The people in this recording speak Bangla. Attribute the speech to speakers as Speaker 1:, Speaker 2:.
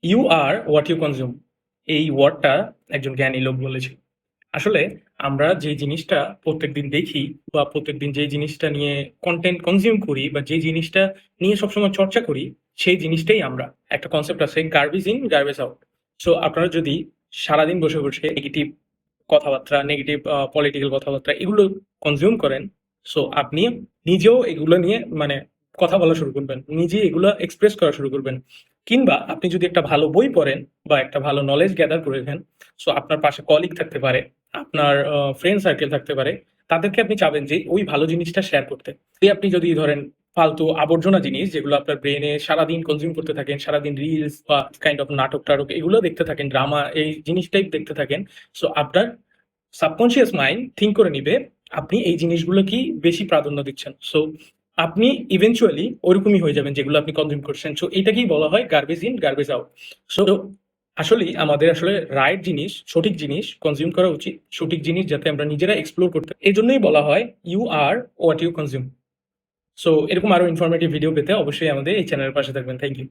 Speaker 1: You are what you consume, এই ওয়ার্ডটা একজন জ্ঞানী লোক বলেছিল। আসলে আমরা যে জিনিসটা প্রত্যেকদিন দেখি বা প্রত্যেকদিন যে জিনিসটা নিয়ে কন্টেন্ট কনজিউম করি বা যে জিনিসটা নিয়ে সবসময় চর্চা করি, সেই জিনিসটাই আমরা। একটা কনসেপ্ট আছে garbage in garbage out. So আপনারা যদি সারাদিন বসে বসে নেগেটিভ কথাবার্তা, নেগেটিভ পলিটিক্যাল কথাবার্তা এগুলো কনজিউম করেন, সো আপনি নিজেও এগুলো নিয়ে মানে কথা বলা শুরু করবেন, নিজে এগুলো এক্সপ্রেস করা শুরু করবেন। কিংবা আপনি যদি একটা ভালো বই পড়েন বা একটা ভালো নলেজ গ্যাদার করেছেন, সো আপনার পাশে কলিগ থাকতে পারে, আপনার ফ্রেন্ড সার্কেল থাকতে পারে, তাদেরকে আপনি চাবেন যে ওই ভালো জিনিসটা শেয়ার করতে। এই আপনি যদি ধরেন ফালতু আবর্জনা জিনিস যেগুলো আপনার ব্রেনে সারাদিন কনজিউম করতে থাকেন, সারাদিন রিলস বা কাইন্ড অফ নাটক টাটক এগুলো দেখতে থাকেন, ড্রামা এই জিনিসটাই দেখতে থাকেন, সো আপনার সাবকনশিয়াস মাইন্ড থিঙ্ক করে নিবে আপনি এই জিনিসগুলো কি বেশি প্রাধান্য দিচ্ছেন। সো আপনি ইভেনচুয়ালি ওরকমই হয়ে যাবেন যেগুলো আপনি কনজিউম করছেন। সো এটাকেই বলা হয় garbage in garbage out. So আসলেই আমাদের আসলে রাইট জিনিস, সঠিক জিনিস কনজিউম করা উচিত, সঠিক জিনিস যাতে আমরা নিজেরা এক্সপ্লোর করতে, এই জন্যই বলা হয় you are what you consume. So এরকম আরো ইনফরমেটিভ ভিডিও পেতে অবশ্যই আমাদের এই চ্যানেলের পাশে থাকবেন। Thank you.